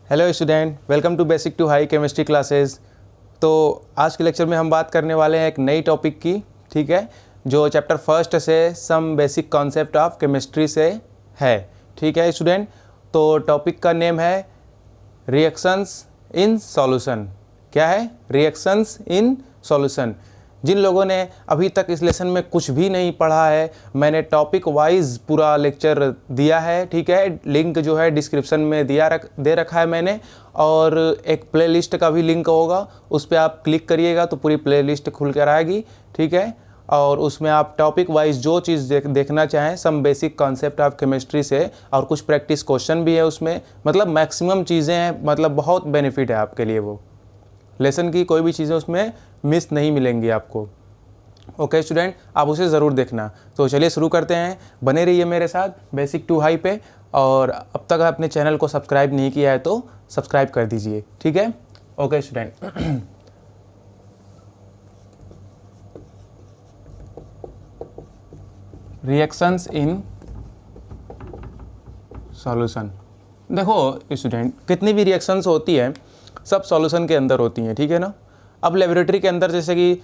Hello student, welcome to basic to high chemistry classes. तो आज के लेक्चर में हम बात करने वाले हैं एक नई टॉपिक की, ठीक है, जो चैप्टर फर्स्ट से some basic concept of chemistry से है, ठीक है स्टूडेंट। तो टॉपिक का नेम है रिएक्शंस इन सॉल्यूशन। क्या है? Reactions in solution. जिन लोगों ने अभी तक इस लेसन में कुछ भी नहीं पढ़ा है, मैंने टॉपिक वाइज पूरा लेक्चर दिया है, ठीक है। लिंक जो है डिस्क्रिप्शन में दे रखा है मैंने, और एक प्लेलिस्ट का भी लिंक होगा, उस पर आप क्लिक करिएगा तो पूरी प्लेलिस्ट खुल कर आएगी, ठीक है। और उसमें आप टॉपिक वाइज जो चीज़ देखना चाहें, some basic concept of chemistry से, और कुछ प्रैक्टिस क्वेश्चन भी है उसमें, मतलब मैक्सिमम चीज़ें हैं, मतलब बहुत बेनिफिट है आपके लिए। वो लेसन की कोई भी चीज़ें उसमें मिस नहीं मिलेंगी आपको। ओके स्टूडेंट, आप उसे ज़रूर देखना। तो चलिए शुरू करते हैं, बने रहिए मेरे साथ बेसिक टू हाई पे। और अब तक आपने चैनल को सब्सक्राइब नहीं किया है तो सब्सक्राइब कर दीजिए, ठीक है। Okay student, reactions in solution. देखो स्टूडेंट, कितनी भी रिएक्शंस होती है सब सॉल्यूशन के अंदर होती हैं, ठीक है ना। अब लेबोरेटरी के अंदर जैसे कि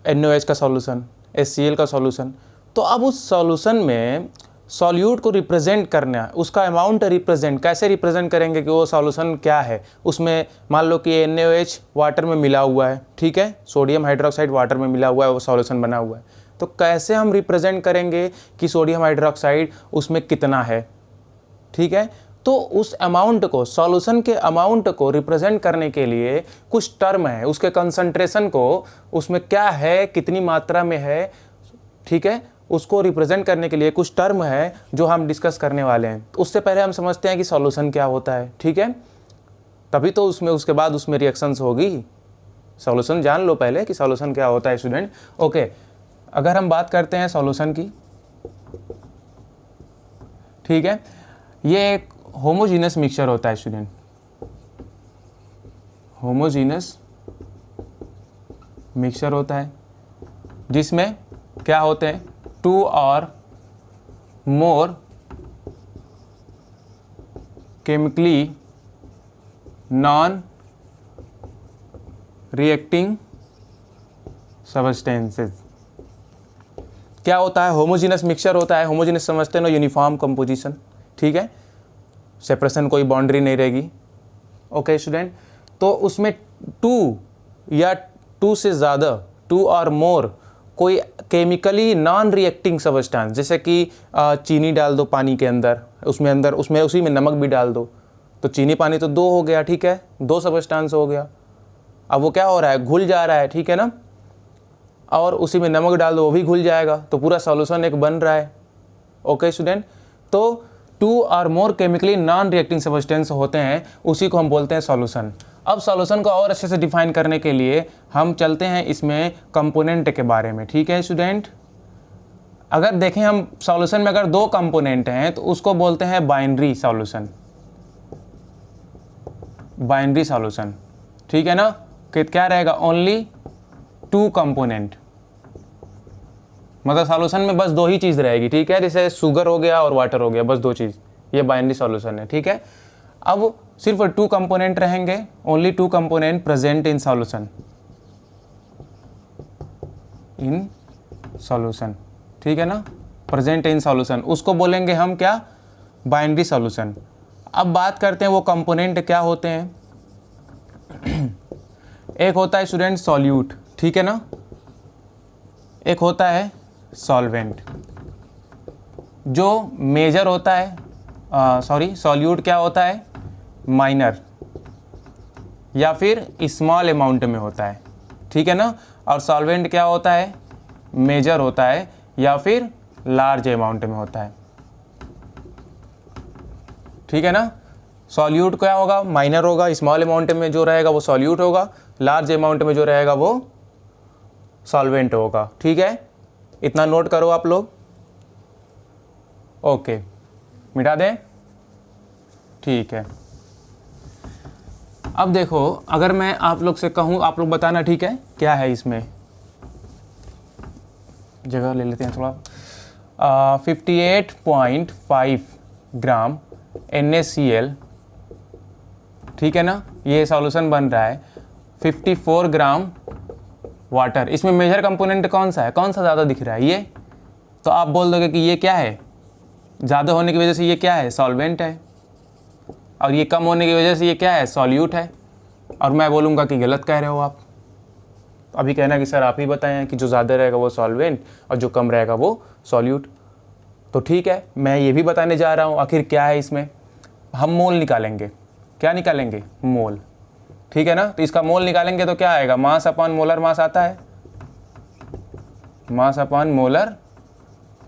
NaOH का सॉल्यूशन, HCl का सॉल्यूशन, तो अब उस सॉल्यूशन में सॉल्यूट को रिप्रेजेंट करना है, उसका अमाउंट रिप्रेजेंट कैसे रिप्रेजेंट करेंगे कि वो सॉल्यूशन क्या है। उसमें मान लो कि NaOH वाटर में मिला हुआ है, ठीक है, सोडियम हाइड्रोक्साइड वाटर में मिला हुआ है, वो सॉल्यूशन बना हुआ है। तो कैसे हम रिप्रेजेंट करेंगे कि सोडियम हाइड्रोक्साइड उसमें कितना है, ठीक है। तो उस अमाउंट को, सॉल्यूशन के अमाउंट को रिप्रेजेंट करने के लिए कुछ टर्म है, उसके कंसंट्रेशन को, उसमें क्या है, कितनी मात्रा में है, ठीक है, उसको रिप्रेजेंट करने के लिए कुछ टर्म है जो हम डिस्कस करने वाले हैं। उससे पहले हम समझते हैं कि सॉल्यूशन क्या होता है, ठीक है, तभी तो उसमें उसके बाद उसमें रिएक्शंस होगी। सॉल्यूशन जान लो पहले कि सॉल्यूशन क्या होता है स्टूडेंट। ओके, अगर हम बात करते हैं सॉल्यूशन की, ठीक है, ये एक होमोजीनस मिक्सचर होता है स्टूडेंट। होमोजीनस मिक्सचर होता है जिसमें क्या होते हैं, 2 और मोर केमिकली नॉन रिएक्टिंग सब्सटेंसेस। क्या होता है? होमोजीनस मिक्सचर होता है। होमोजीनस समझते हैं ना, यूनिफॉर्म कंपोजिशन, ठीक है, सेपरेशन, कोई बाउंड्री नहीं रहेगी। ओके स्टूडेंट, तो उसमें 2 या 2 से ज़्यादा, 2 और मोर कोई केमिकली नॉन रिएक्टिंग सब्सटेंस, जैसे कि चीनी डाल दो पानी के अंदर, उसमें उसी में नमक भी डाल दो, तो चीनी पानी तो 2 हो गया, ठीक है, 2 सब्सटेंस हो गया। अब वो क्या हो रहा है, घुल जा रहा है, ठीक है ना, और उसी में नमक डाल दो, वो भी घुल जाएगा, तो पूरा सॉल्यूशन एक बन रहा है। ओके स्टूडेंट, तो 2 और मोर केमिकली नॉन रिएक्टिंग सब्सटेंस होते हैं, उसी को हम बोलते हैं सॉल्यूशन। अब सॉल्यूशन को और अच्छे से डिफाइन करने के लिए हम चलते हैं इसमें कंपोनेंट के बारे में, ठीक है स्टूडेंट। अगर देखें हम सॉल्यूशन में अगर 2 कंपोनेंट हैं तो उसको बोलते हैं बाइनरी सॉल्यूशन। बाइनरी सॉल्यूशन, ठीक है ना, कि क्या रहेगा, ओनली 2 कंपोनेंट, मतलब सॉल्यूशन में बस 2 ही चीज़ रहेगी, ठीक है, जैसे शुगर हो गया और वाटर हो गया, बस 2 चीज़, ये बाइनरी सॉल्यूशन है, ठीक है। अब सिर्फ 2 कंपोनेंट रहेंगे, only 2 component present in solution, in solution, ठीक है ना, प्रेजेंट इन सॉल्यूशन, उसको बोलेंगे हम क्या, बाइनरी सॉल्यूशन। अब बात करते हैं वो कंपोनेंट क्या होते हैं। एक होता है स्टूडेंट सॉल्यूट, ठीक है ना, एक होता है सॉल्वेंट। जो मेजर होता है, सॉल्यूट क्या होता है, माइनर या फिर स्मॉल अमाउंट में होता है, ठीक है ना, और सॉल्वेंट क्या होता है, मेजर होता है या फिर लार्ज अमाउंट में होता है, ठीक है ना। सॉल्यूट क्या होगा, माइनर होगा, स्मॉल अमाउंट में जो रहेगा वो सॉल्यूट होगा, लार्ज अमाउंट में जो रहेगा वो सॉल्वेंट होगा, ठीक है। इतना नोट करो आप लोग। ओके, मिटा दें, ठीक है। अब देखो, अगर मैं आप लोग से कहूँ, आप लोग बताना, ठीक है, क्या है इसमें, जगह ले लेते हैं थोड़ा। 58.5 ग्राम NaCl ठीक है ना। ये सॉल्यूशन बन रहा है 54 ग्राम वाटर। इसमें मेजर कंपोनेंट कौन सा है, कौन सा ज़्यादा दिख रहा है, ये। तो आप बोल दोगे कि ये क्या है, ज़्यादा होने की वजह से ये क्या है, सॉल्वेंट है, और ये कम होने की वजह से ये क्या है, सॉल्यूट है। और मैं बोलूँगा कि गलत कह रहे हो आप। अभी कहना कि सर आप ही बताएं कि जो ज़्यादा रहेगा वो सॉल्वेंट और जो कम रहेगा वो सॉल्यूट। तो ठीक है, मैं ये भी बताने जा रहा हूँ आखिर क्या है इसमें। हम मोल निकालेंगे। क्या निकालेंगे, मोल, ठीक है ना। तो इसका मोल निकालेंगे तो क्या आएगा, मास अपॉन मोलर मास आता है, मास अपॉन मोलर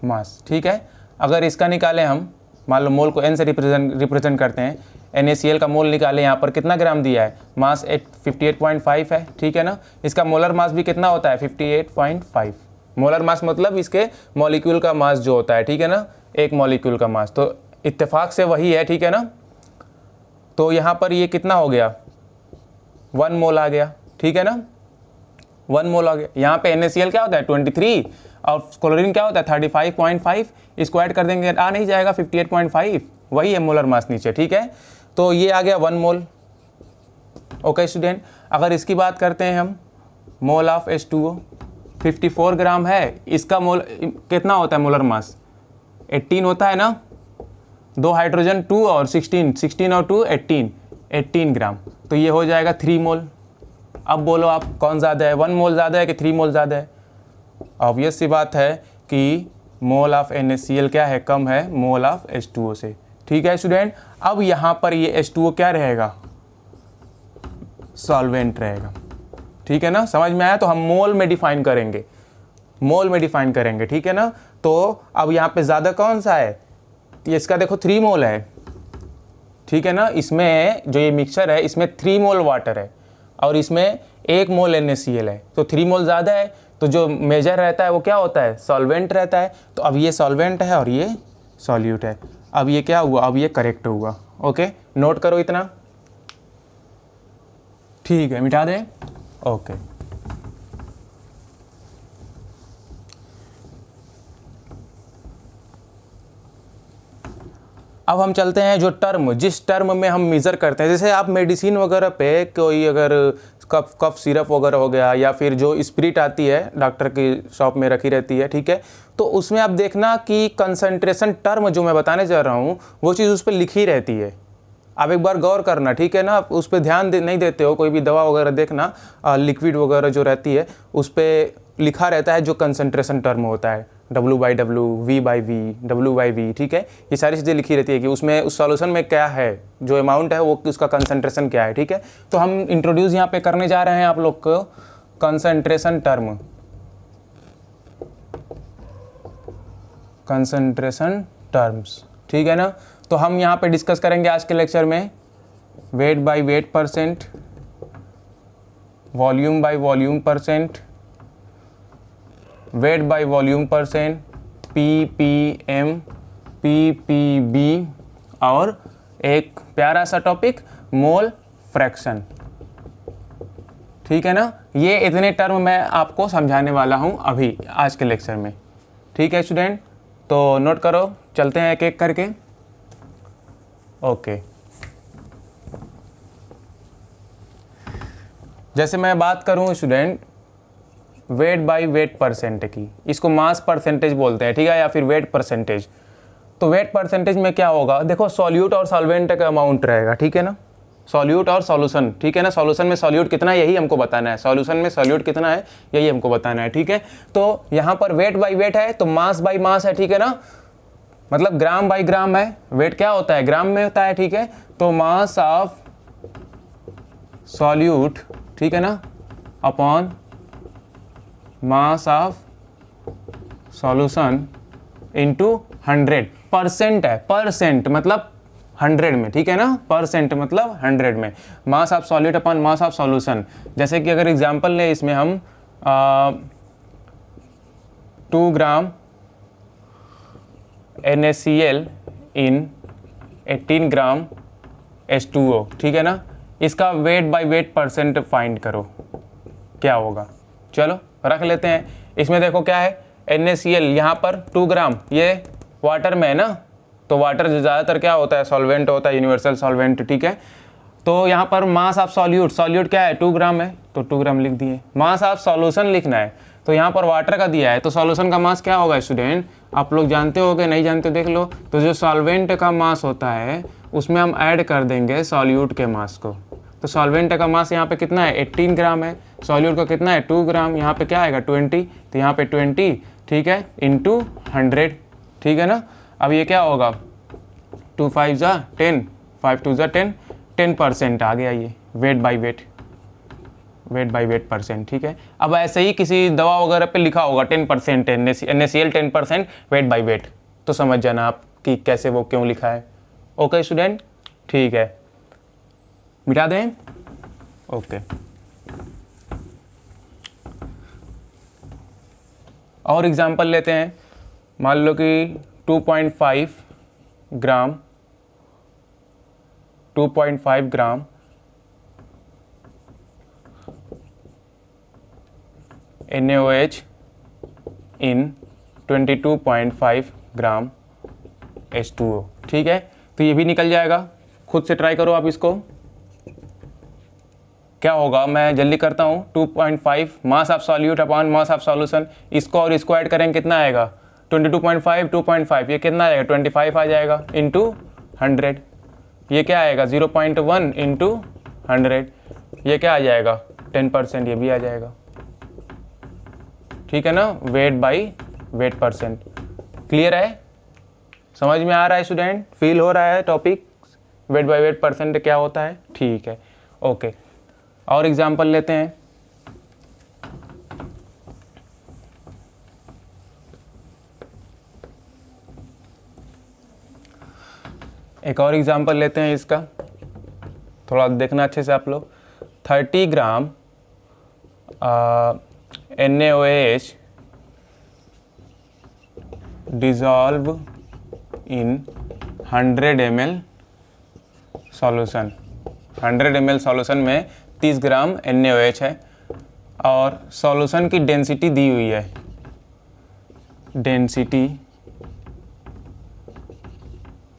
मास, ठीक है। अगर इसका निकालें हम, मान लो मोल को n से रिप्रेजेंट करते हैं, NaCl का मोल निकालें, यहाँ पर कितना ग्राम दिया है, मास 58.5 है, ठीक है ना। इसका मोलर मास भी कितना होता है, 58.5। मोलर मास मतलब इसके मॉलिक्यूल का मास जो होता है, ठीक है ना, एक मॉलिक्यूल का मास। तो इत्तेफाक से वही है, ठीक है ना। तो यहाँ पर ये कितना हो गया, 1 मोल आ गया, ठीक है ना, 1 मोल आ गया। यहाँ पे NaCl क्या होता है 23 और क्लोरीन क्या होता है 35.5। इसको ऐड कर देंगे, आ नहीं जाएगा 58.5, वही है मोलर मास नीचे, ठीक है। तो ये आ गया 1 मोल। ओके स्टूडेंट, अगर इसकी बात करते हैं हम, मोल ऑफ H2O 54 ग्राम है, इसका मोल कितना होता है, मोलर मास 18 होता है ना, 2 हाइड्रोजन 2 और 16 और 2 18 ग्राम। तो ये हो जाएगा 3 मोल। अब बोलो आप कौन ज़्यादा है, 1 मोल ज़्यादा है कि 3 मोल ज़्यादा है। ऑब्वियस सी बात है कि मोल ऑफ NaCl क्या है, कम है मोल ऑफ H2O से, ठीक है स्टूडेंट। अब यहाँ पर ये H2O क्या रहेगा, सॉल्वेंट रहेगा, ठीक है ना। समझ में आया। तो हम मोल में डिफाइन करेंगे, मोल में डिफाइन करेंगे, ठीक है ना। तो अब यहाँ पे ज़्यादा कौन सा है, ये इसका देखो 3 मोल है, ठीक है ना। इसमें जो ये मिक्सचर है इसमें 3 मोल वाटर है और इसमें 1 मोल NaCl है, तो 3 मोल ज़्यादा है। तो जो मेजर रहता है वो क्या होता है, सॉल्वेंट रहता है। तो अब ये सॉल्वेंट है और ये सॉल्यूट है। अब ये क्या हुआ, अब ये करेक्ट हुआ। ओके, नोट करो इतना, ठीक है, मिटा दें। ओके, अब हम चलते हैं जो टर्म, जिस टर्म में हम मेज़र करते हैं। जैसे आप मेडिसिन वगैरह पे कोई अगर कफ सिरप वगैरह हो गया या फिर जो स्पिरिट आती है डॉक्टर की शॉप में रखी रहती है, ठीक है। तो उसमें आप देखना कि कंसंट्रेशन टर्म जो मैं बताने जा रहा हूँ वो चीज़ उस पर लिखी रहती है। आप एक बार गौर करना, ठीक है ना। आप उस पर ध्यान नहीं देते हो, कोई भी दवा वगैरह देखना, लिक्विड वगैरह जो रहती है उस पर लिखा रहता है जो कंसंट्रेशन टर्म होता है, W/W, V/V, W/V, ठीक है। ये सारी चीज़ें लिखी रहती है कि उसमें उस सॉल्यूशन में क्या है, जो अमाउंट है वो उसका कंसंट्रेशन क्या है, ठीक है। तो हम इंट्रोड्यूस यहाँ पे करने जा रहे हैं आप लोग को कंसंट्रेशन टर्म, कंसंट्रेशन टर्म्स, ठीक है ना। तो हम यहाँ पे डिस्कस करेंगे आज के लेक्चर में weight by weight percent, volume by volume percent, wait by volume percent, ppm, ppb और एक प्यारा सा टॉपिक मोल फ्रैक्शन, ठीक है ना। ये इतने टर्म मैं आपको समझाने वाला हूँ अभी आज के लेक्चर में, ठीक है स्टूडेंट। तो नोट करो, चलते हैं एक एक करके। ओके, जैसे मैं बात करूँ student weight by weight percent की, इसको मास परसेंटेज बोलते हैं, ठीक है, या फिर वेट परसेंटेज। तो वेट परसेंटेज में क्या होगा, देखो सॉल्यूट और सॉल्वेंट का अमाउंट रहेगा, ठीक है ना, सॉल्यूट और सॉल्यूशन, ठीक है ना। सॉल्यूशन में सॉल्यूट कितना है यही हमको बताना है, सॉल्यूशन में सॉल्यूट कितना है यही हमको बताना है, ठीक है। तो यहाँ पर वेट बाय वेट है तो मास बाय मास है, ठीक है ना, मतलब ग्राम बाय ग्राम है। वेट क्या होता है, ग्राम में होता है, ठीक है। तो मास ऑफ सॉल्यूट, ठीक है ना, upon mass of solution into 100। Percent है, परसेंट मतलब 100 में, ठीक है ना, परसेंट मतलब 100 में। मास of solute upon mass of solution. जैसे कि अगर एग्जांपल ले, इसमें हम 2 ग्राम NaCl इन 18 ग्राम H2O, ठीक है ना, इसका weight by weight percent find करो क्या होगा। चलो रख लेते हैं। इसमें देखो क्या है, NaCl यहाँ पर 2 ग्राम, ये वाटर में है ना, तो वाटर ज़्यादातर क्या होता है, सॉल्वेंट होता है, यूनिवर्सल सॉल्वेंट, ठीक है। तो यहाँ पर मास ऑफ सॉल्यूट, सॉल्यूट क्या है 2 ग्राम है तो 2 ग्राम लिख दिए। मास ऑफ सॉल्यूशन लिखना है तो यहाँ पर वाटर का दिया है तो सॉल्यूशन का मास क्या होगा स्टूडेंट, आप लोग जानते हो कि नहीं जानते देख लो। तो जो सॉल्वेंट का मास होता है उसमें हम ऐड कर देंगे सॉल्यूट के मास को। तो सॉल्वेंट का मास यहाँ पे कितना है 18 ग्राम है, सॉल्यूट का कितना है 2 ग्राम, यहाँ पे क्या आएगा 20, तो यहाँ पे 20 ठीक है इंटू 100 ठीक है ना। अब ये क्या होगा 2 5 जा 10, 5 2 जा 10, 10% आ गया ये wait by wait, wait by weight percent ठीक है। अब ऐसे ही किसी दवा वगैरह पे लिखा होगा 10% NaCl 10% वेट बाई वेट, तो समझ जाना आप कि कैसे वो क्यों लिखा है। ओके स्टूडेंट ठीक है, मिटा दें। ओके और एग्जांपल लेते हैं। मान लो कि 2.5 ग्राम NaOH इन 22.5 ग्राम H2O ठीक है। तो ये भी निकल जाएगा, खुद से ट्राई करो आप इसको। क्या होगा मैं जल्दी करता हूँ, 2.5 मास of solute upon mass of solution, इसको और इसको ऐड करेंगे कितना आएगा 22.5 2.5 ये कितना आएगा 25 आ जाएगा इंटू 100, ये क्या आएगा 0.1 इंटू 100, ये क्या आ जाएगा 10%, ये भी आ जाएगा ठीक है ना। Wait by weight percent, clear है, समझ में आ रहा है स्टूडेंट, फील हो रहा है topic wait by weight percent क्या होता है, ठीक है ओके। और एग्जांपल लेते हैं। एक और एग्जांपल लेते हैं इसका, थोड़ा देखना अच्छे से आप लोग। 30 ग्राम NaOH dissolve in 100 ml solution, 100 ml solution में 30 ग्राम NaOH है और सॉल्यूशन की डेंसिटी दी हुई है, डेंसिटी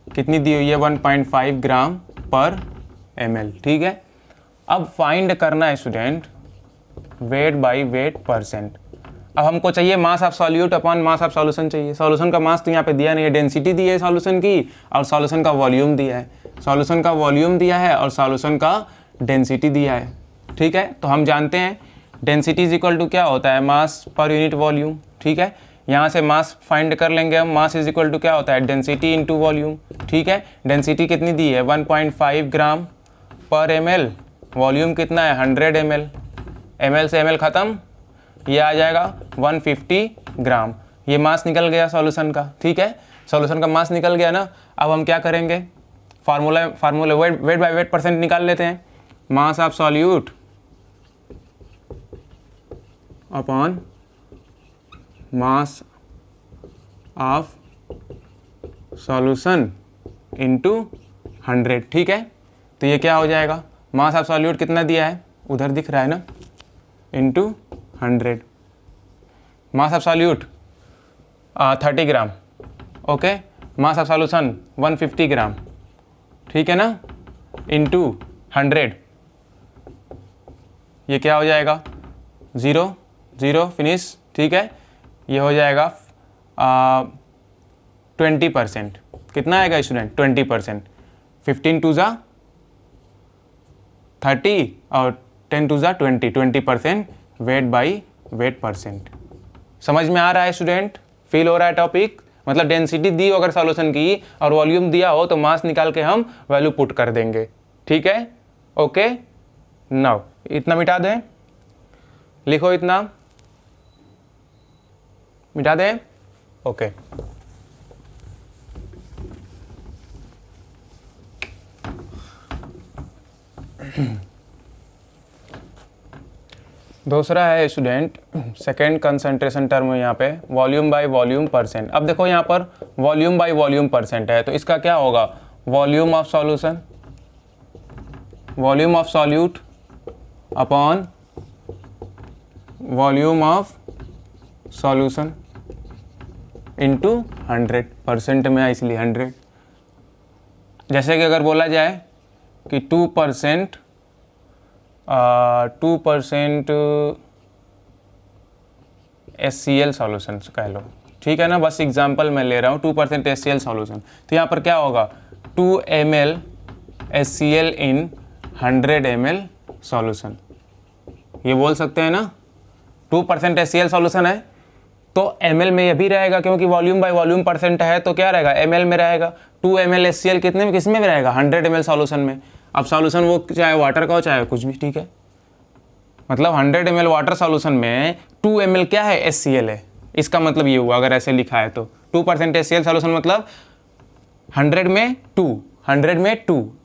कितनी दी हुई है 1.5 ग्राम पर ml ठीक है। अब फाइंड करना है student wait by weight percent. अब हमको चाहिए मास of solute upon mass of solution चाहिए। सॉल्यूशन का मास तो यहाँ पे दिया नहीं है, डेंसिटी दी है सॉल्यूशन की और सॉल्यूशन का वॉल्यूम दिया है, सॉल्यूशन का वॉल्यूम दिया है और सॉल्यूशन का डेंसिटी दिया है ठीक है। तो हम जानते हैं डेंसिटी इज इक्वल टू क्या होता है मास पर यूनिट वॉल्यूम ठीक है। यहाँ से मास फाइंड कर लेंगे हम, मास इज इक्वल टू क्या होता है डेंसिटी इंटू वॉल्यूम ठीक है। डेंसिटी कितनी दी है 1.5 ग्राम पर ml, वॉल्यूम कितना है 100 ml, ml से ml ख़त्म, ये आ जाएगा 150 ग्राम, ये मास निकल गया सॉल्यूशन का ठीक है। सॉल्यूशन का मास निकल गया ना। अब हम क्या करेंगे formula weight by weight percent निकाल लेते हैं। मास of solute upon mass of solution into 100 ठीक है। तो ये क्या हो जाएगा, मास ऑफ सॉल्यूट कितना दिया है उधर दिख रहा है ना, into 100, mass of solute 30 gram okay, mass of solution 150 ग्राम ठीक है ना, इनटू 100, ये क्या हो जाएगा 0 0 फिनिश ठीक है। ये हो जाएगा 20%, कितना आएगा स्टूडेंट 20%, 15 टू ज़ा 30 और 10 टू ज़ा 20% वेट बाई वेट परसेंट। समझ में आ रहा है स्टूडेंट, फील हो रहा है टॉपिक, मतलब डेंसिटी दी हो अगर सॉल्यूशन की और वॉल्यूम दिया हो तो मास निकाल के हम वैल्यू पुट कर देंगे ठीक है ओके। नाउ इतना मिटा दें, लिखो इतना मिटा दें ओके। दूसरा है स्टूडेंट सेकेंड कंसंट्रेशन टर्म है यहाँ पे वॉल्यूम बाय वॉल्यूम परसेंट। अब देखो यहाँ पर वॉल्यूम बाय वॉल्यूम परसेंट है तो इसका क्या होगा volume of solution, volume of solute upon volume of solution into 100, percent में है इसलिए 100। जैसे कि अगर बोला जाए कि 2% HCl सॉल्यूशन कह लो, ठीक है ना, बस एग्जांपल मैं ले रहा हूँ 2% HCl सॉल्यूशन। तो यहाँ पर क्या होगा 2 ml HCl इन 100 ml सॉल्यूशन, ये बोल सकते हैं ना। 2% HCl सॉल्यूशन है तो ml में ये भी रहेगा, क्योंकि वॉल्यूम बाय वॉल्यूम परसेंट है तो क्या रहेगा ml में रहेगा। 2 ml HCl कितने में, किस में रहेगा 100 ml सॉल्यूशन में। अब सॉल्यूशन वो चाहे वाटर का हो चाहे कुछ भी, ठीक है, मतलब 100 ml वाटर सॉल्यूशन में 2 ml क्या है HCl है, इसका मतलब ये हुआ अगर ऐसे लिखा है तो 2% HCl सॉल्यूशन मतलब 100 में 2,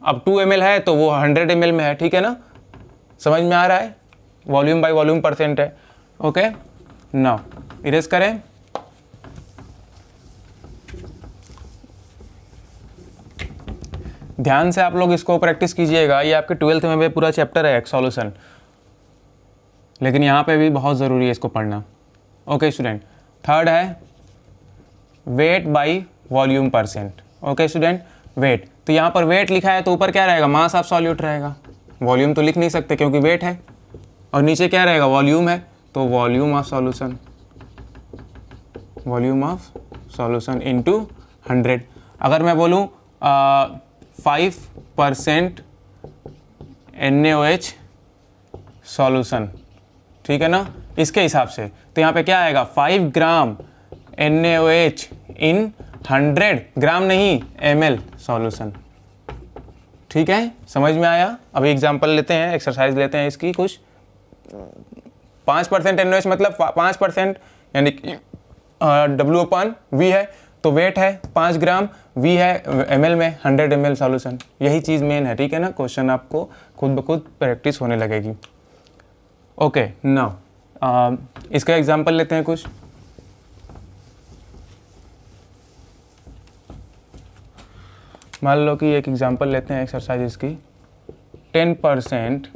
अब 2 ml है तो वो 100 ml में है, ठीक है ना, समझ में आ रहा है, वॉल्यूम बाय वॉल्यूम परसेंट है। ओके, नाउ इरेज करें। ध्यान से आप लोग इसको प्रैक्टिस कीजिएगा, ये आपके 12th में भी पूरा चैप्टर है एक सॉल्यूशन, लेकिन यहाँ पे भी बहुत ज़रूरी है इसको पढ़ना। ओके स्टूडेंट, थर्ड है weight by volume percent. Okay student, weight, तो यहाँ पर वेट लिखा है तो ऊपर क्या रहेगा मास ऑफ सॉल्यूट रहेगा, वॉल्यूम तो लिख नहीं सकते क्योंकि वेट है, और नीचे क्या रहेगा वॉल्यूम है तो वॉल्यूम ऑफ सॉल्यूशन इनटू 100। अगर मैं बोलूँ 5% NaOH सॉल्यूशन, ठीक है ना, इसके हिसाब से तो यहाँ पे क्या आएगा 5 ग्राम NaOH इन 100 ग्राम नहीं ml सॉल्यूशन, ठीक है, समझ में आया। अभी एग्जांपल लेते हैं, एक्सरसाइज लेते हैं इसकी कुछ। 5% NaOH मतलब 5% यानी W/V है, तो वेट है 5 ग्राम, V है ml में 100 ml सॉल्यूशन, यही चीज़ मेन है, ठीक है ना। क्वेश्चन आपको खुद ब खुद प्रैक्टिस होने लगेगी। ओके, नाउ इसका एग्जांपल लेते हैं कुछ। मान लो कि एक एग्जांपल लेते हैं एक्सरसाइज इसकी, 10%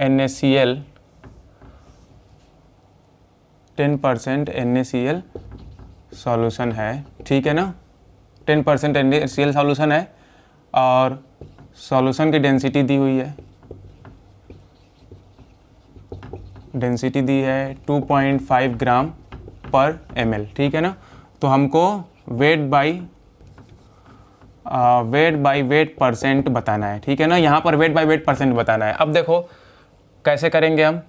NaCl, 10% NaCl सॉल्यूशन है, ठीक है ना, 10% NaCl सॉल्यूशन है और सॉल्यूशन की डेंसिटी दी हुई है, डेंसिटी दी है 2.5 ग्राम पर ml, ठीक है ना। तो हमको वेट बाई वेट परसेंट बताना है, ठीक है ना, यहाँ पर वेट बाई वेट परसेंट बताना है। अब देखो कैसे करेंगे, हम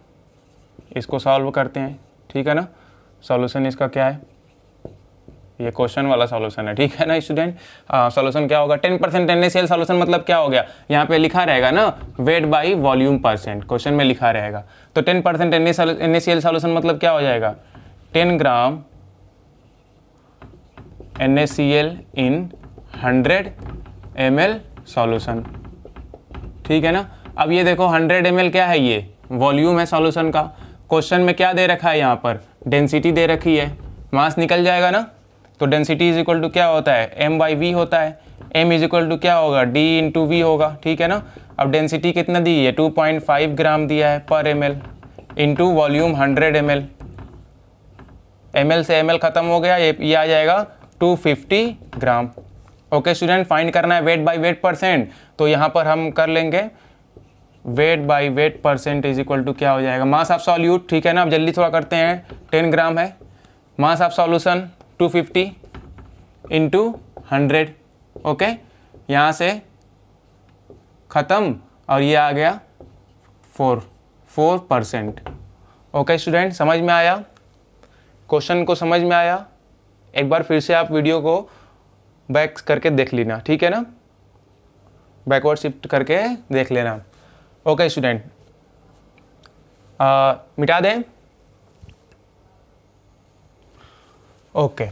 इसको सॉल्व करते हैं, ठीक है ना। सॉल्यूशन इसका क्या है, ये क्वेश्चन वाला सॉल्यूशन है, ठीक है ना स्टूडेंट। सॉल्यूशन क्या होगा 10% NaCl सॉल्यूशन मतलब क्या हो गया, यहाँ पे लिखा रहेगा ना weight by volume percent, question में लिखा रहेगा। तो 10% NaCl सॉल्यूशन मतलब क्या हो जाएगा 10 ग्राम NaCl इन 100 ml सॉल्यूशन, ठीक है ना। अब ये देखो 100 ml क्या है, ये वॉल्यूम है सॉल्यूशन का। क्वेश्चन में क्या दे रखा है, यहाँ पर डेंसिटी दे रखी है, मास निकल जाएगा ना, तो डेंसिटी इज इक्वल टू क्या होता है m/v होता है, m इज इक्वल टू क्या होगा d इंटू वी होगा, ठीक है ना। अब डेंसिटी कितना दी है 2.5 ग्राम दिया है पर ml into volume 100 ml, ml से ml खत्म हो गया, ये आ जाएगा 250 ग्राम। ओके स्टूडेंट, फाइंड करना है वेट बाई वेट परसेंट, तो यहाँ पर हम कर लेंगे weight by weight percent is equal to क्या हो जाएगा मास ऑफ सॉल्यूट, ठीक है ना। अब जल्दी थोड़ा करते हैं, 10 ग्राम है, mass of solution 250 into 100, okay, यहाँ से ख़त्म और ये आ गया 4%। ओके स्टूडेंट, समझ में आया, क्वेश्चन को समझ में आया। एक बार फिर से आप वीडियो को बैक करके देख लेना, ठीक है ना, बैकवर्ड शिफ्ट करके देख लेना। ओके स्टूडेंट, मिटा दें। ओके,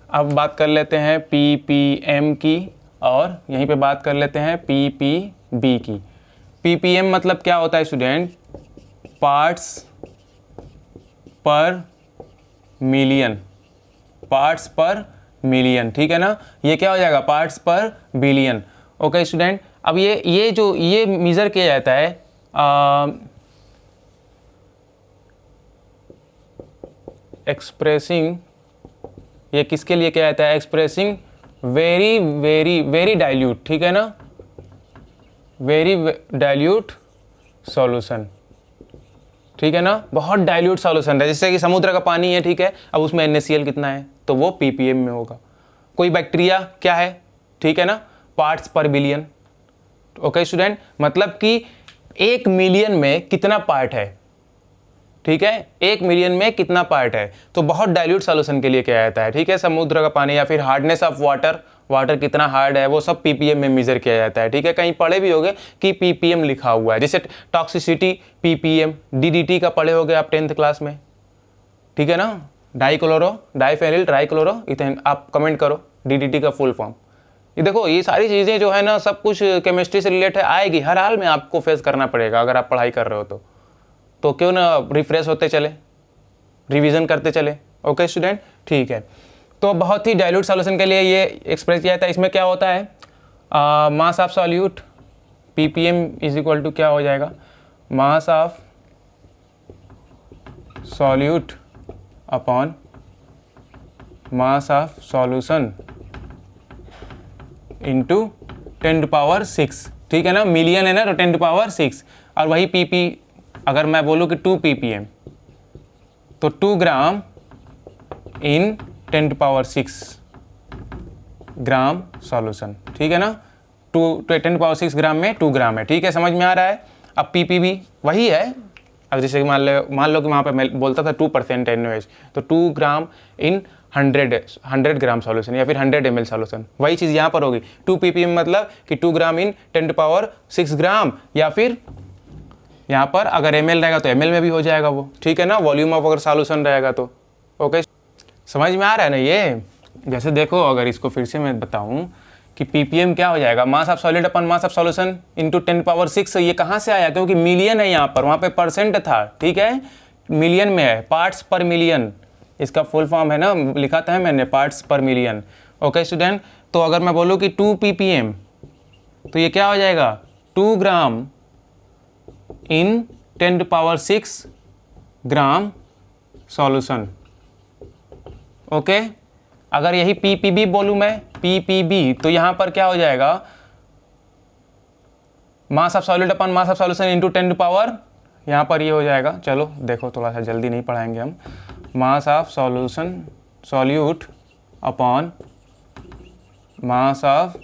अब बात कर लेते हैं ppm की, और यहीं पे बात कर लेते हैं ppb की। ppm मतलब क्या होता है स्टूडेंट, पार्ट्स पर मिलियन, पार्ट्स पर मिलियन, ठीक है ना। ये क्या हो जाएगा पार्ट्स पर बिलियन। ओके स्टूडेंट, अब ये मेज़र किया जाता है एक्सप्रेसिंग, ये किसके लिए क्या आता है, expressing very very very dilute, ठीक है ना, वेरी डाइल्यूट सॉल्यूशन, ठीक है ना, बहुत डाइल्यूट सॉल्यूशन है, जैसे कि समुद्र का पानी है, ठीक है, अब उसमें NaCl कितना है, तो वो ppm में होगा। कोई बैक्टीरिया क्या है, ठीक है ना, पार्ट्स पर बिलियन। ओके स्टूडेंट, मतलब कि 1 मिलियन में कितना पार्ट है, ठीक है, 1 मिलियन में कितना पार्ट है, तो बहुत डाइल्यूट सॉल्यूशन के लिए क्या आता है, ठीक है, समुद्र का पानी, या फिर हार्डनेस ऑफ वाटर, वाटर कितना हार्ड है, वो सब ppm में मेजर किया जाता है, ठीक है। कहीं पढ़े भी होगे कि ppm लिखा हुआ है, जैसे टॉक्सिसिटी ppm, DDT का पढ़े होगे आप 10th क्लास में, ठीक है ना, डाइफेनिल ट्राइक्लोरो इथेन, आप कमेंट करो DDT का फुल फॉर्म। ये देखो, ये सारी चीज़ें जो है ना, सब कुछ केमिस्ट्री से रिलेटेड आएगी, हर हाल में आपको फेस करना पड़ेगा अगर आप पढ़ाई कर रहे हो तो क्यों ना रिफ्रेश होते चले, रिवीजन करते चले। ओके स्टूडेंट, ठीक है। तो बहुत ही डाइल्यूट सॉल्यूशन के लिए ये एक्सप्रेस किया जाता है। इसमें क्या होता है, mass of solute ppm is equal to क्या हो जाएगा, mass of solute upon mass of solution into 10⁶, ठीक है ना, मिलियन है ना, तो 10⁶, और वही pp, अगर मैं बोलूँ कि 2 ppm तो 2 ग्राम इन 10⁶ ग्राम सॉल्यूशन, ठीक है ना, 10⁶ ग्राम में 2 ग्राम है, ठीक है, समझ में आ रहा है। अब pp भी वही है, अब जैसे कि मान लो कि वहाँ पे मैं बोलता था 2% NaOH, तो 2 ग्राम इन 100 ग्राम सॉल्यूशन, या फिर 100 ml सॉल्यूशन, वही चीज़ यहाँ पर होगी। 2 ppm मतलब कि 2 ग्राम इन 10⁶ ग्राम, या फिर यहाँ पर अगर ml रहेगा तो ml में भी हो जाएगा वो, ठीक है ना, वॉल्यूम ऑफ अगर सॉल्यूशन रहेगा तो। ओके, समझ में आ रहा है ना ये। जैसे देखो, अगर इसको फिर से मैं बताऊँ कि ppm क्या हो जाएगा, mass of solid upon mass of solution into 10⁶, ये कहाँ से आया, क्योंकि मिलियन है यहाँ पर, वहाँ पे परसेंट था, ठीक है, मिलियन में है, पार्ट्स पर मिलियन, इसका फुल फॉर्म है ना, लिखा था मैंने, पार्ट्स पर मिलियन। ओके स्टूडेंट, तो अगर मैं बोलूँ कि 2 ppm तो ये क्या हो जाएगा, 2 ग्राम इन 10⁶ ग्राम सॉल्यूशन। ओके, अगर यही ppb बोलूँ मैं, ppb, तो यहाँ पर क्या हो जाएगा, mass of solid upon mass of solution into 10⁻, यहाँ पर ये हो जाएगा, चलो देखो थोड़ा सा जल्दी नहीं पढ़ाएंगे हम, मास of solution solute upon mass of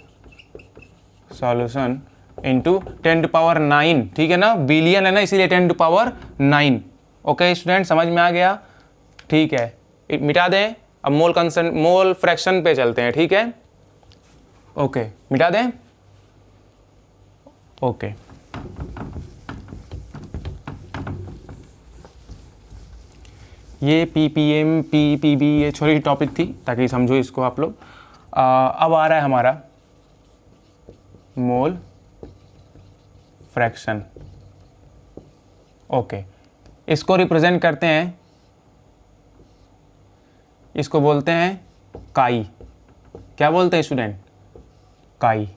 solution into 10⁹, ठीक है ना, बिलियन है ना, इसीलिए 10⁹। ओके स्टूडेंट, समझ में आ गया, ठीक है, मिटा दें। अब मोल फ्रैक्शन पे चलते हैं, ठीक है, ओके, मिटा दें। ओके, ये ppm ppb ये छोटी टॉपिक थी ताकि समझो इसको आप लोग। अब आ रहा है हमारा मोल फ्रैक्शन। ओके, इसको रिप्रेजेंट करते हैं, इसको बोलते हैं काई। क्या बोलते हैं स्टूडेंट, काई,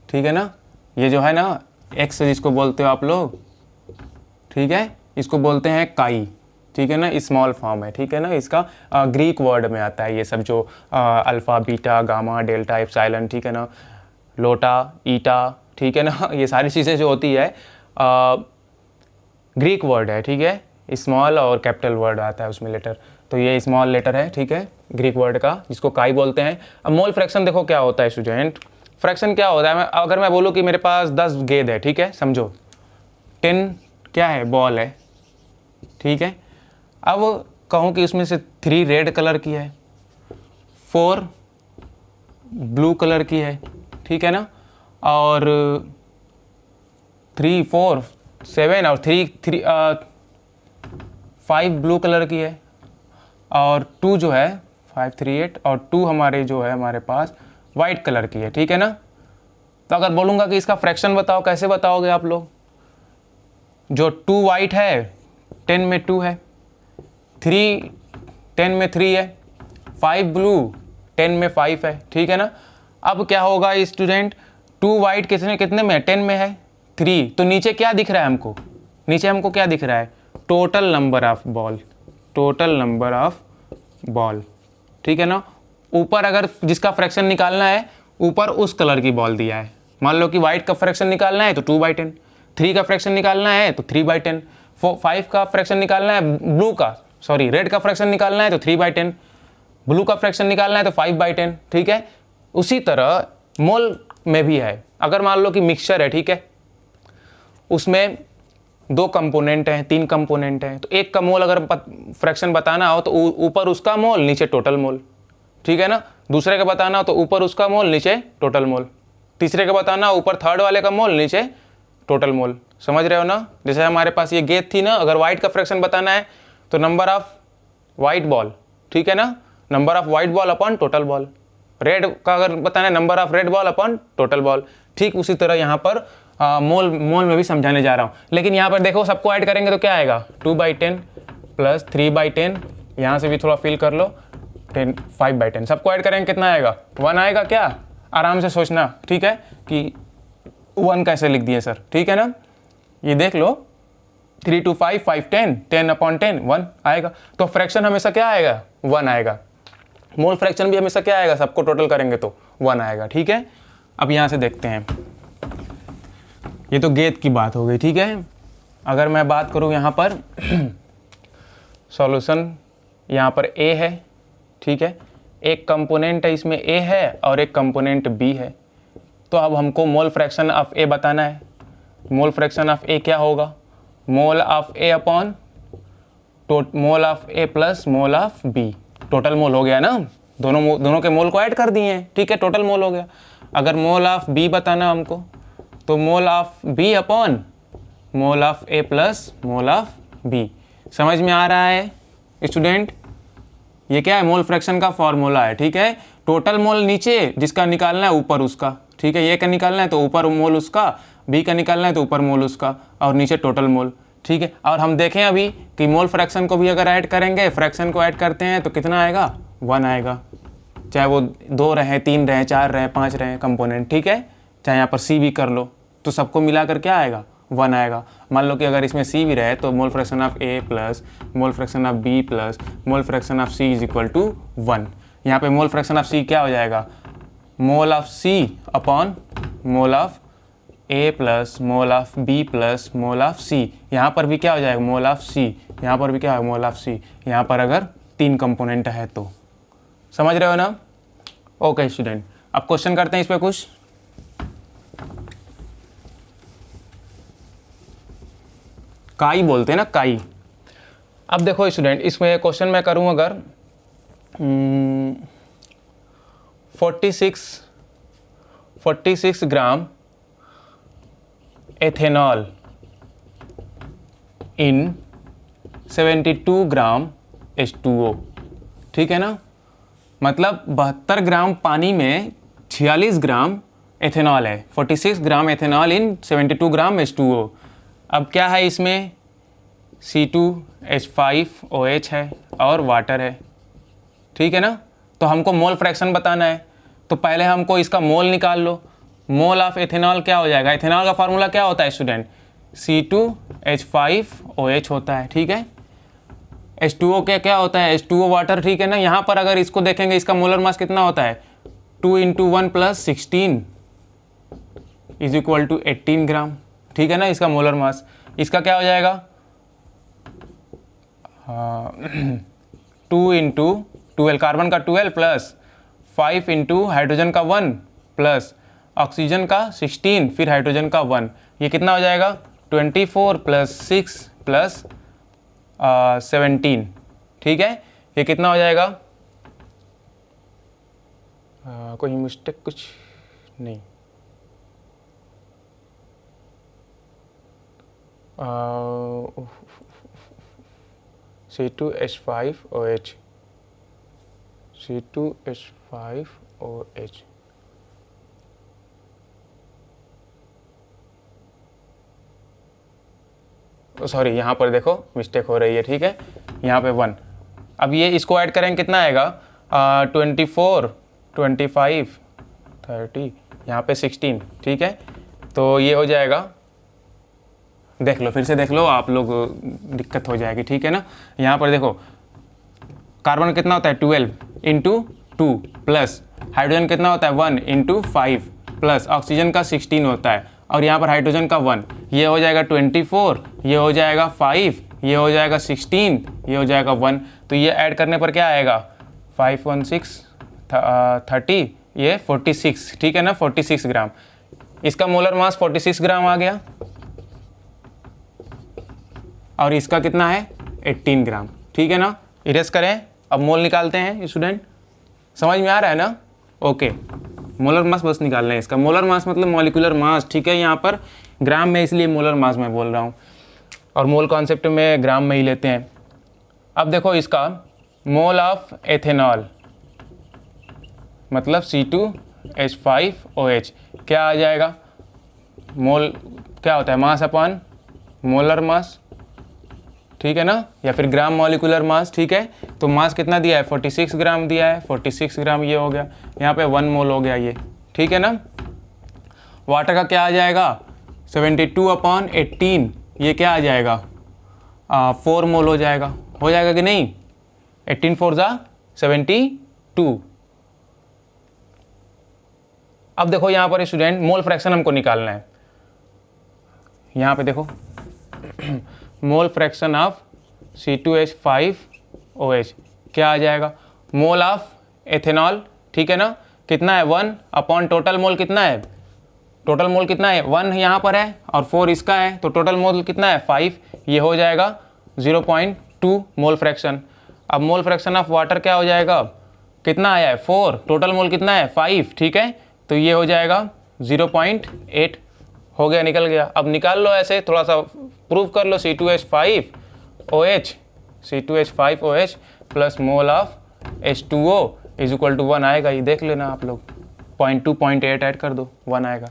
ठीक है ना। ये जो है ना एक्स जिसको बोलते हो आप लोग, ठीक है, इसको बोलते हैं काई, ठीक है ना, स्मॉल फॉर्म है, ठीक है ना, इसका ग्रीक वर्ड में आता है ये सब जो alpha beta gamma delta epsilon, ठीक है ना, लोटा ईटा, ठीक है ना, ये सारी चीज़ें जो होती है ग्रीक वर्ड है, ठीक है, स्मॉल और कैपिटल वर्ड आता है उसमें लेटर, तो ये स्मॉल लेटर है, ठीक है, ग्रीक वर्ड का, जिसको काई बोलते हैं। अब मोल फ्रैक्शन देखो क्या होता है स्टूडेंट, फ्रैक्शन क्या होता है, अगर मैं बोलूँ कि मेरे पास 10 गेंद है, ठीक है, समझो 10 क्या है, बॉल है, ठीक है, अब कहूँ कि उसमें से 3 रेड कलर की है, 4 ब्लू कलर की है, ठीक है ना, और 3 4 7 और 5 ब्लू कलर की है, और 2 जो है 5 3 8 और 2 हमारे जो है हमारे पास वाइट कलर की है, ठीक है ना। तो अगर बोलूँगा कि इसका फ्रैक्शन बताओ, कैसे बताओगे आप लोग, जो 2 वाइट है 10 में 2 है, 3 10 में 3 है, 5 ब्लू 10 में 5 है, ठीक है ना। अब क्या होगा स्टूडेंट, 2 वाइट कितने में है, 10 में है 3, तो नीचे क्या दिख रहा है हमको, नीचे हमको क्या दिख रहा है, total number of ball, total number of ball, ठीक है ना। ऊपर अगर जिसका फ्रैक्शन निकालना है, ऊपर उस कलर की बॉल दिया है। मान लो कि वाइट का फ्रैक्शन निकालना है तो 2/10, 3 का फ्रैक्शन निकालना है तो 3/10, 5 का फ्रैक्शन निकालना है रेड का फ्रैक्शन निकालना है तो 3/10, ब्लू का फ्रैक्शन निकालना है तो 5/10, ठीक है। उसी तरह मोल में भी है। अगर मान लो कि मिक्सचर है, ठीक है, उसमें 2 कंपोनेंट हैं, 3 कंपोनेंट हैं, तो एक का मोल अगर फ्रैक्शन बताना हो तो ऊपर उसका मोल नीचे टोटल मोल, ठीक है ना। दूसरे का बताना हो तो ऊपर उसका मोल नीचे टोटल मोल, तीसरे का बताना हो ऊपर थर्ड वाले का मोल नीचे टोटल मोल। समझ रहे हो ना। जैसे हमारे पास ये गेंद थी ना, अगर वाइट का फ्रैक्शन बताना है तो नंबर ऑफ वाइट बॉल, ठीक है ना, number of white ball upon total ball. Red का अगर बताना है number of red ball upon total ball. ठीक उसी तरह यहाँ पर मोल में भी समझाने जा रहा हूँ। लेकिन यहाँ पर देखो सबको ऐड करेंगे तो क्या आएगा, 2/10 प्लस 3/10, यहाँ से भी थोड़ा फिल कर लो, 5/10। सबको ऐड करेंगे कितना आएगा, 1 आएगा। क्या आराम से सोचना, ठीक है, कि 1 कैसे लिख दिए सर, ठीक है ना। ये देख लो, 3 to 5, 5, 10, 10/10, 1 आएगा। तो फ्रैक्शन हमेशा क्या आएगा, 1 आएगा। मोल फ्रैक्शन भी हमेशा क्या आएगा, सबको टोटल करेंगे तो 1 आएगा, ठीक है। अब यहाँ से देखते हैं, ये तो गेंद की बात हो गई, ठीक है। अगर मैं बात करूँ यहाँ पर सॉल्यूशन, यहाँ पर A है, ठीक है, एक कंपोनेंट है इसमें A है और एक कंपोनेंट B है। तो अब हमको मोल फ्रैक्शन ऑफ A बताना है। मोल फ्रैक्शन ऑफ A क्या होगा, mole of A upon mole of A plus mole of B। Total mole हो गया ना, दोनों के मोल को ऐड कर दिए हैं, ठीक है, टोटल मोल हो गया। अगर मोल ऑफ B बताना हमको तो mole of B upon mole of A plus mole of B। समझ में आ रहा है स्टूडेंट। ये क्या है, मोल फ्रैक्शन का फॉर्मूला है, ठीक है। टोटल मोल नीचे, जिसका निकालना है ऊपर उसका, ठीक है। ये का निकालना है तो ऊपर मोल उसका, B का निकालना है तो ऊपर मोल उसका और नीचे टोटल मोल, ठीक है। और हम देखें अभी कि मोल फ्रैक्शन को भी अगर ऐड करेंगे, फ्रैक्शन को ऐड करते हैं तो कितना आएगा, 1 आएगा। चाहे वो 2 रहे, 3 रहे, 4 रहे, 5 रहे कंपोनेंट, ठीक है। चाहे यहाँ पर C भी कर लो तो सबको मिलाकर क्या आएगा, 1 आएगा। मान लो कि अगर इसमें C भी रहे तो mole fraction of A plus mole fraction of B plus mole fraction of C is equal to 1। यहाँ पे मोल फ्रैक्शन ऑफ C क्या हो जाएगा, mole of C upon mole of A plus mole of B plus mole of C। यहाँ पर भी क्या हो जाएगा, मोल ऑफ C, यहाँ पर भी क्या है, मोल ऑफ C। यहाँ पर अगर 3 कंपोनेंट है तो समझ रहे हो ना। ओके स्टूडेंट, अब क्वेश्चन करते हैं इस पे कुछ। काई बोलते हैं ना, काई। अब देखो स्टूडेंट, इसमें क्वेश्चन मैं करूं अगर 46 ग्राम एथेनॉल इन 72 ग्राम H2O, ठीक है ना। मतलब 72 ग्राम पानी में 46 ग्राम एथेनॉल है। 46 ग्राम एथेनॉल इन 72 ग्राम H2O। अब क्या है इसमें, C2H5OH है और वाटर है, ठीक है ना। तो हमको मोल फ्रैक्शन बताना है, तो पहले हमको इसका मोल निकाल लो। मोल ऑफ एथेनॉल क्या हो जाएगा, एथेनॉल का फार्मूला क्या होता है स्टूडेंट, C2H5OH होता है, ठीक है। H2O क्या होता है, H2O वाटर, ठीक है ना। यहाँ पर अगर इसको देखेंगे, इसका मोलर मास कितना होता है, 2 × 1 + 16 इज इक्वल टू 18 ग्राम, ठीक है ना। इसका मोलर मास, इसका क्या हो जाएगा, 2 × 12, कार्बन का 12 प्लस 5 × हाइड्रोजन का 1 प्लस ऑक्सीजन का 16 फिर हाइड्रोजन का 1, ये कितना हो जाएगा, 24 + 6 + 17, ठीक है। ये कितना हो जाएगा, कोई मिस्टेक कुछ नहीं, C2H5OH, C2H5OH, सॉरी यहाँ पर देखो मिस्टेक हो रही है, ठीक है। यहाँ पे 1, अब ये इसको ऐड करेंगे कितना आएगा, 24, 25, 30, यहाँ पे 16, ठीक है। तो ये हो जाएगा, देख लो फिर से देख लो आप लोग, दिक्कत हो जाएगी, ठीक है ना। यहाँ पर देखो कार्बन कितना होता है 12 इंटू 2 प्लस हाइड्रोजन कितना होता है 1 इंटू 5 प्लस ऑक्सीजन का 16 होता है और यहाँ पर हाइड्रोजन का 1, ये हो जाएगा 24, ये हो जाएगा 5, ये हो जाएगा 16, ये हो जाएगा 1। तो ये ऐड करने पर क्या आएगा 5 1 6 30, ये 46, ठीक है ना, 46 ग्राम। इसका मोलर मास 46 ग्राम आ गया और इसका कितना है 18 ग्राम, ठीक है ना। इरेज करें, अब मोल निकालते हैं स्टूडेंट, समझ में आ रहा है ना। ओके, मोलर मास बस निकालना है इसका। मोलर मास मतलब मॉलिक्यूलर मास, ठीक है, यहाँ पर ग्राम में इसलिए मोलर मास मैं बोल रहा हूँ और मोल कॉन्सेप्ट में ग्राम में ही लेते हैं। अब देखो इसका मोल ऑफ एथेनॉल मतलब C2H5OH क्या आ जाएगा, मोल क्या होता है मास अपॉन मोलर मास, ठीक है ना, या फिर ग्राम मॉलिक्यूलर मास, ठीक है। तो मास कितना दिया है 46 ग्राम दिया है, 46 ग्राम ये हो गया, यहाँ पे 1 मोल हो गया ये, ठीक है ना। वाटर का क्या आ जाएगा 72/18, ये क्या आ जाएगा 4 मोल हो जाएगा कि नहीं, 18 4 जा 72। अब देखो यहाँ पर स्टूडेंट मोल फ्रैक्शन हमको निकालना है, यहाँ पे देखो मोल फ्रैक्शन ऑफ C2H5OH क्या आ जाएगा, मोल ऑफ एथेनॉल, ठीक है ना, कितना है 1 अपॉन टोटल मोल कितना है, टोटल मोल कितना है 1 यहाँ पर है और 4 इसका है, तो टोटल मोल कितना है 5, ये हो जाएगा 0.2 मोल फ्रैक्शन। अब मोल फ्रैक्शन ऑफ वाटर क्या हो जाएगा, कितना आया है 4, टोटल मोल कितना है 5, ठीक है, तो ये हो जाएगा 0.8 हो गया, निकल गया। अब निकाल लो ऐसे, थोड़ा सा प्रूव कर लो, C2H5OH plus mole of H2O is equal to 1 आएगा, ये देख लेना आप लोग, 0.2 0.8 ऐड कर दो 1 आएगा।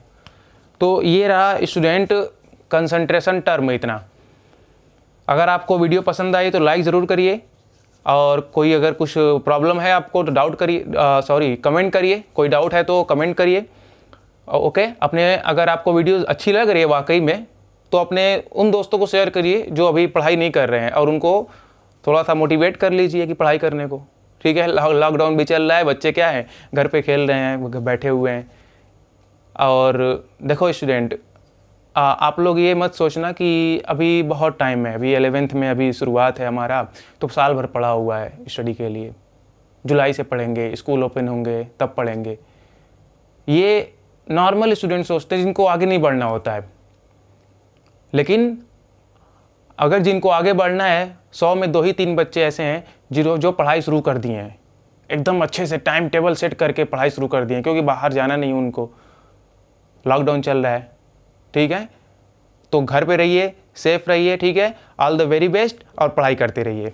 तो ये रहा स्टूडेंट कंसंट्रेशन टर्म इतना। अगर आपको वीडियो पसंद आई तो लाइक ज़रूर करिए और कोई अगर कुछ प्रॉब्लम है आपको तो डाउट करिए, कमेंट करिए, कोई डाउट है तो कमेंट करिए। ओके, अपने अगर आपको वीडियो अच्छी लग रही है वाकई में तो अपने उन दोस्तों को शेयर करिए जो अभी पढ़ाई नहीं कर रहे हैं और उनको थोड़ा सा मोटिवेट कर लीजिए कि पढ़ाई करने को, ठीक है। लॉकडाउन भी चल रहा है, बच्चे क्या है घर पे खेल रहे हैं, बैठे हुए हैं। और देखो स्टूडेंट, आप लोग ये मत सोचना कि अभी बहुत टाइम है, अभी 11th में अभी शुरुआत है हमारा, तो साल भर पढ़ा हुआ है स्टडी के लिए, जुलाई से पढ़ेंगे, स्कूल ओपन होंगे तब पढ़ेंगे। ये नॉर्मल स्टूडेंट सोचते हैं जिनको आगे नहीं बढ़ना होता है, लेकिन अगर जिनको आगे बढ़ना है 100 में 2 ही 3 बच्चे ऐसे हैं जो पढ़ाई शुरू कर दिए हैं, एकदम अच्छे से टाइम टेबल सेट करके पढ़ाई शुरू कर दिए हैं, क्योंकि बाहर जाना नहीं उनको, लॉकडाउन चल रहा है, ठीक है। तो घर पे रहिए, सेफ रहिए, ठीक है। ऑल द वेरी बेस्ट और पढ़ाई करते रहिए।